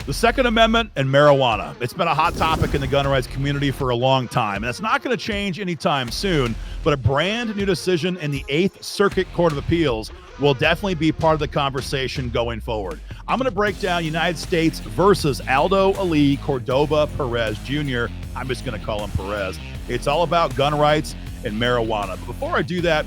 The Second Amendment and marijuana. It's been a hot topic in the gun rights community for a long time, and it's not going to change anytime soon, but a brand new decision in the Eighth Circuit Court of Appeals will definitely be part of the conversation going forward. I'm going to break down United States versus Aldo Ali Cordova Perez Jr. I'm just going to call him Perez. It's all about gun rights and marijuana. But before I do that,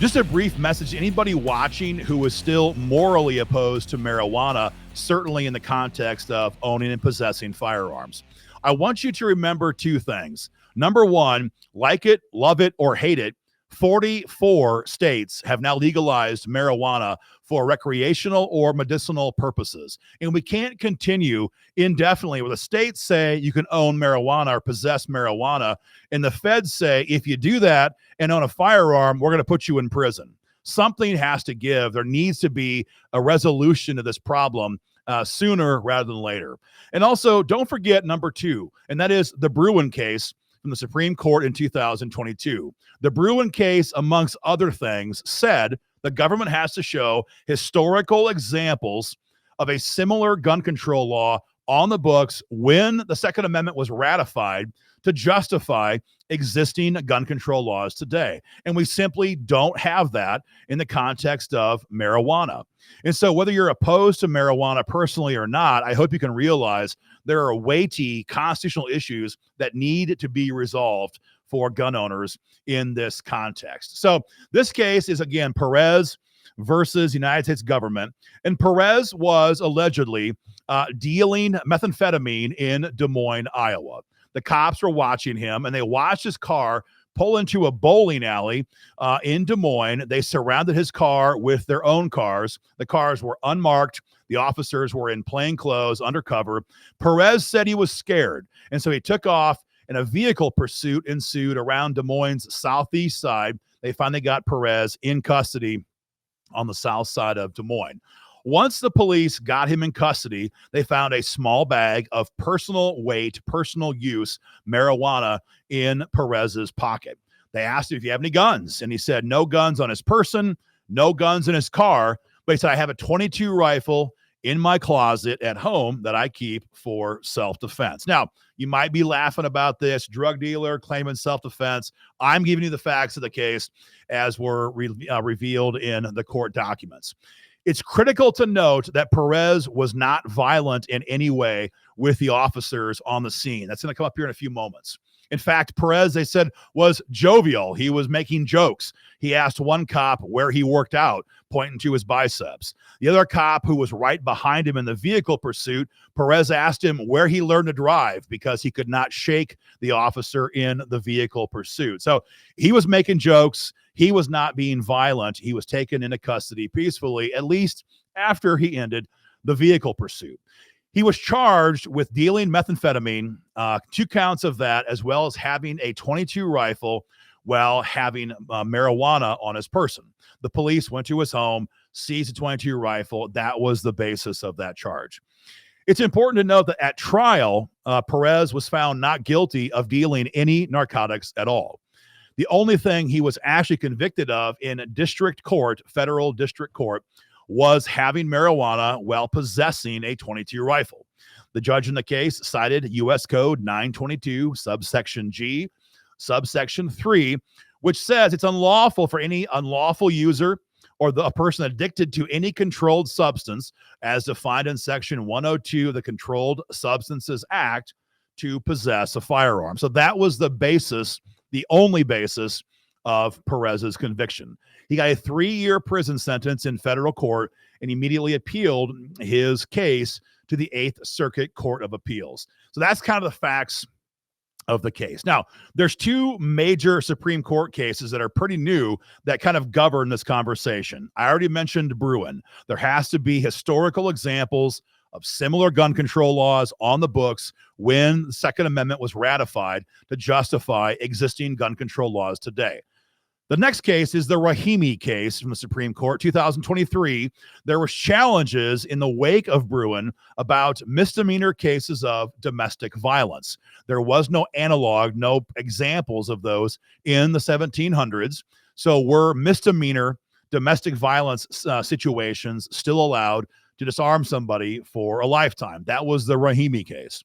just a brief message to anybody watching who is still morally opposed to marijuana, certainly in the context of owning and possessing firearms. I want you to remember two things. Number one, like it, love it, or hate it, 44 states have now legalized marijuana for recreational or medicinal purposes. And we can't continue indefinitely where the states say you can own marijuana or possess marijuana, and the feds say if you do that and own a firearm, we're going to put you in prison. Something has to give. There needs to be a resolution to this problem sooner rather than later. And also, don't forget number two, and that is the Bruen case from the Supreme Court in 2022. The Bruen case, amongst other things, said the government has to show historical examples of a similar gun control law on the books when the Second Amendment was ratified to justify existing gun control laws today. And we simply don't have that in the context of marijuana. And so whether you're opposed to marijuana personally or not, I hope you can realize there are weighty constitutional issues that need to be resolved for gun owners in this context. So this case is, again, Perez versus United States government. And Perez was allegedly dealing methamphetamine in Des Moines, Iowa. The cops were watching him, and they watched his car pull into a bowling alley in Des Moines. They surrounded his car with their own cars. The cars were unmarked. The officers were in plain clothes, undercover. Perez said he was scared, and so he took off, and a vehicle pursuit ensued around Des Moines' southeast side. They finally got Perez in custody on the south side of Des Moines. Once the police got him in custody, they found a small bag of personal weight, personal use marijuana in Perez's pocket. They asked him if he had any guns, and he said no guns on his person, no guns in his car, but he said, I have a .22 rifle in my closet at home that I keep for self-defense. Now, you might be laughing about this, drug dealer claiming self-defense. I'm giving you the facts of the case as were revealed in the court documents. It's critical to note that Perez was not violent in any way with the officers on the scene. That's going to come up here in a few moments. In fact, Perez, they said, was jovial. He was making jokes. He asked one cop where he worked out, pointing to his biceps. The other cop, who was right behind him in the vehicle pursuit, Perez asked him where he learned to drive because he could not shake the officer in the vehicle pursuit. So he was making jokes. He was not being violent. He was taken into custody peacefully, at least after he ended the vehicle pursuit. He was charged with dealing methamphetamine, 2 counts of that, as well as having a .22 rifle while having marijuana on his person. The police went to his home, seized a .22 rifle. That was the basis of that charge. It's important to note that at trial, Perez was found not guilty of dealing any narcotics at all. The only thing he was actually convicted of in district court, federal district court, was having marijuana while possessing a .22 rifle. The judge in the case cited U.S. Code 922, subsection G, subsection 3, which says it's unlawful for any unlawful user or a person addicted to any controlled substance, as defined in section 102 of the Controlled Substances Act, to possess a firearm. So that was the basis, the only basis of Perez's conviction. He got a 3-year prison sentence in federal court and immediately appealed his case to the Eighth Circuit Court of Appeals. So that's kind of the facts of the case. Now, there's 2 major Supreme Court cases that are pretty new that kind of govern this conversation. I already mentioned Bruen. There has to be historical examples of similar gun control laws on the books when the Second Amendment was ratified to justify existing gun control laws today. The next case is the Rahimi case from the Supreme Court, 2023. There was challenges in the wake of Bruen about misdemeanor cases of domestic violence. There was no analog, no examples of those in the 1700s. So were misdemeanor domestic violence situations still allowed to disarm somebody for a lifetime. That was the Rahimi case.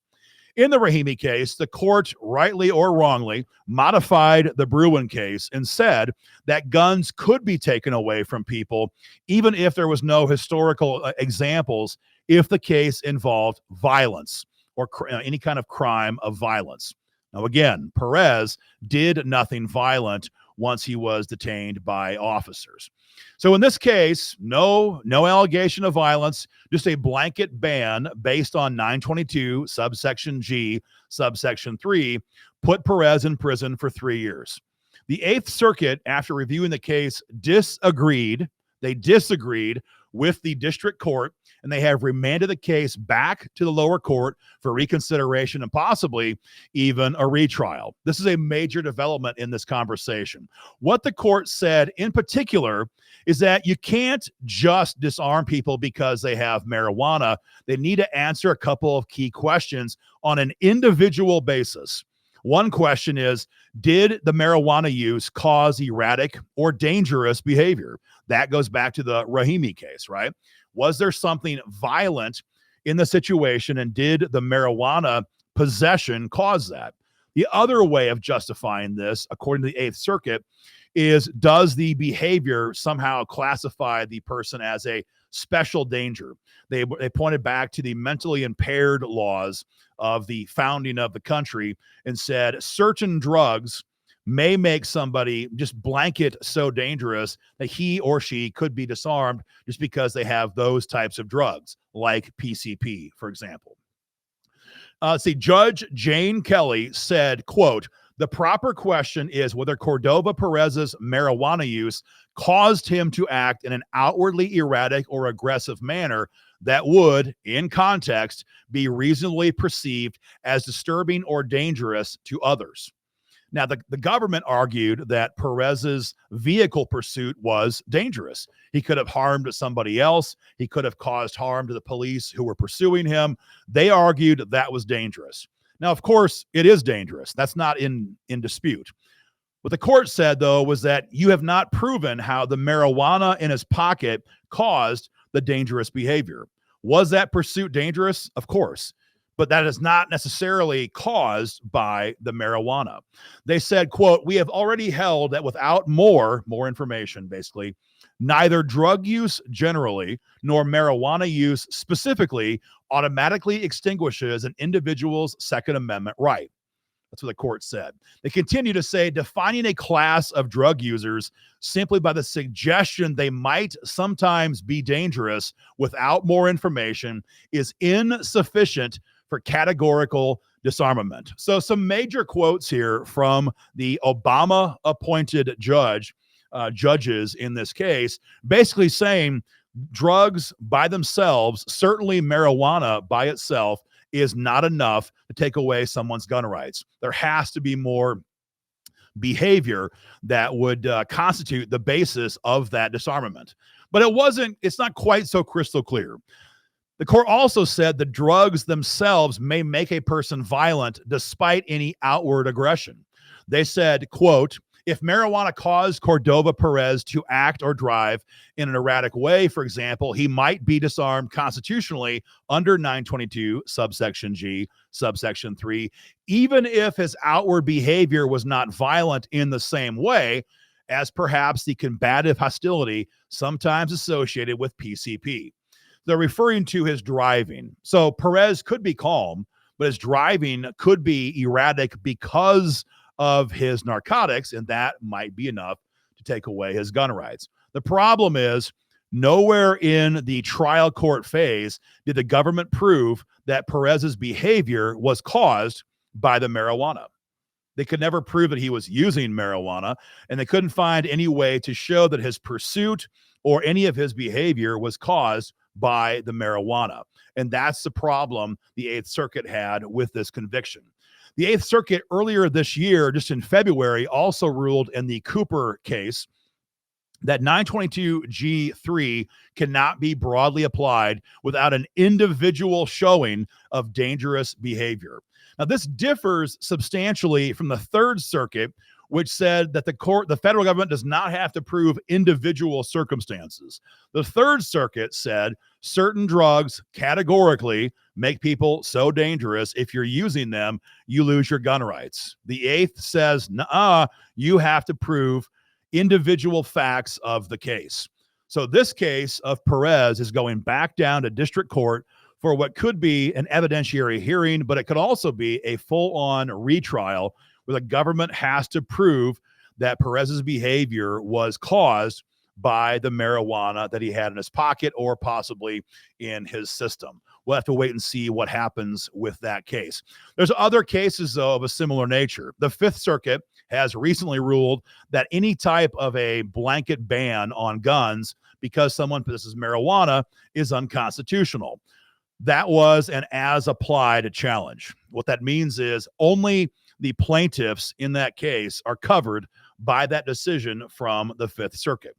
In the Rahimi case, the court, rightly or wrongly, modified the Bruin case and said that guns could be taken away from people even if there was no historical examples if the case involved violence or any kind of crime of violence. Now, again, Perez did nothing violent once he was detained by officers. So in this case, no allegation of violence, just a blanket ban based on 922 subsection G, subsection 3, put Perez in prison for 3 years. The Eighth Circuit, after reviewing the case, disagreed. They disagreed with the district court, and they have remanded the case back to the lower court for reconsideration and possibly even a retrial. This is a major development in this conversation. What the court said in particular is that you can't just disarm people because they have marijuana. They need to answer a couple of key questions on an individual basis. One question is, did the marijuana use cause erratic or dangerous behavior? That goes back to the Rahimi case, right? Was there something violent in the situation, and did the marijuana possession cause that? The other way of justifying this, according to the Eighth Circuit, is does the behavior somehow classify the person as a special danger? They pointed back to the mentally impaired laws of the founding of the country and said certain drugs may make somebody just blanket so dangerous that he or she could be disarmed just because they have those types of drugs, like PCP, for example. Judge Jane Kelly said, quote, "The proper question is whether Cordova Perez's marijuana use caused him to act in an outwardly erratic or aggressive manner that would, in context, be reasonably perceived as disturbing or dangerous to others." Now, the government argued that Perez's vehicle pursuit was dangerous. He could have harmed somebody else. He could have caused harm to the police who were pursuing him. They argued that was dangerous. Now, of course, it is dangerous. That's not in dispute. What the court said, though, was that you have not proven how the marijuana in his pocket caused the dangerous behavior. Was that pursuit dangerous? Of course. But that is not necessarily caused by the marijuana. They said, quote, "We have already held that without more information, basically, neither drug use generally nor marijuana use specifically automatically extinguishes an individual's Second Amendment right." That's what the court said. They continue to say defining a class of drug users simply by the suggestion they might sometimes be dangerous without more information is insufficient for categorical disarmament. So some major quotes here from the Obama-appointed judges in this case, basically saying drugs by themselves, certainly marijuana by itself, is not enough to take away someone's gun rights. There has to be more behavior that would constitute the basis of that disarmament. But it's not quite so crystal clear. The court also said the drugs themselves may make a person violent despite any outward aggression. They said, quote, "If marijuana caused Cordova Perez to act or drive in an erratic way, for example, he might be disarmed constitutionally under 922 subsection G, subsection 3, even if his outward behavior was not violent in the same way as perhaps the combative hostility sometimes associated with PCP." They're referring to his driving. So Perez could be calm, but his driving could be erratic because of his narcotics, and that might be enough to take away his gun rights. The problem is, nowhere in the trial court phase did the government prove that Perez's behavior was caused by the marijuana. They could never prove that he was using marijuana, and they couldn't find any way to show that his pursuit or any of his behavior was caused by the marijuana. And that's the problem the Eighth Circuit had with this conviction. The Eighth Circuit earlier this year, just in February, also ruled in the Cooper case that 922 G3 cannot be broadly applied without an individual showing of dangerous behavior. Now, this differs substantially from the Third Circuit, which said that the federal government does not have to prove individual circumstances. The Third Circuit said certain drugs categorically make people so dangerous, if you're using them, you lose your gun rights. The Eighth says, nuh-uh, you have to prove individual facts of the case. So this case of Perez is going back down to district court for what could be an evidentiary hearing, but it could also be a full-on retrial where the government has to prove that Perez's behavior was caused by the marijuana that he had in his pocket or possibly in his system. We'll have to wait and see what happens with that case. There's other cases, though, of a similar nature. The Fifth Circuit has recently ruled that any type of a blanket ban on guns because someone possesses marijuana is unconstitutional. That was an as-applied challenge. What that means is only the plaintiffs in that case are covered by that decision from the Fifth Circuit.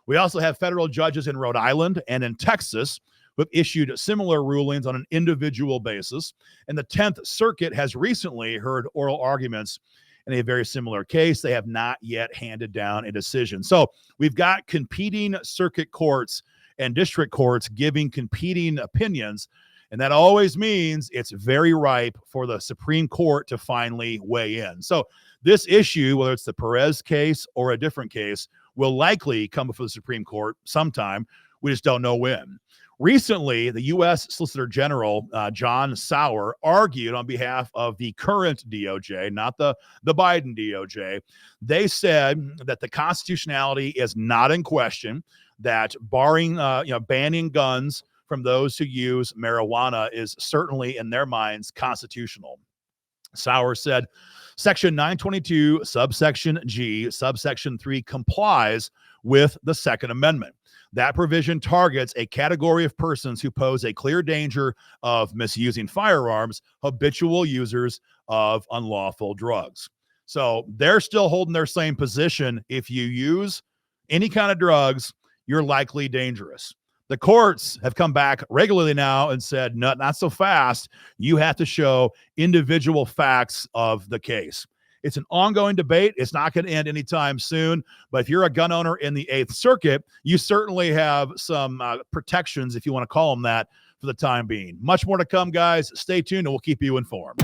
We also have federal judges in Rhode Island and in Texas who have issued similar rulings on an individual basis. And the 10th Circuit has recently heard oral arguments in a very similar case. They have not yet handed down a decision. So we've got competing circuit courts and district courts giving competing opinions. And that always means it's very ripe for the Supreme Court to finally weigh in. So this issue, whether it's the Perez case or a different case, will likely come before the Supreme Court sometime. We just don't know when. Recently, the U.S. Solicitor General, John Sauer, argued on behalf of the current DOJ, not the Biden DOJ. They said that the constitutionality is not in question, that banning guns from those who use marijuana is certainly, in their minds, constitutional. Sauer said, Section 922, subsection G, subsection 3 complies with the Second Amendment. That provision targets a category of persons who pose a clear danger of misusing firearms, habitual users of unlawful drugs. So they're still holding their same position. If you use any kind of drugs, you're likely dangerous. The courts have come back regularly now and said, no, not so fast. You have to show individual facts of the case. It's an ongoing debate. It's not going to end anytime soon. But if you're a gun owner in the Eighth Circuit, you certainly have some protections, if you want to call them that, for the time being. Much more to come, guys. Stay tuned and we'll keep you informed.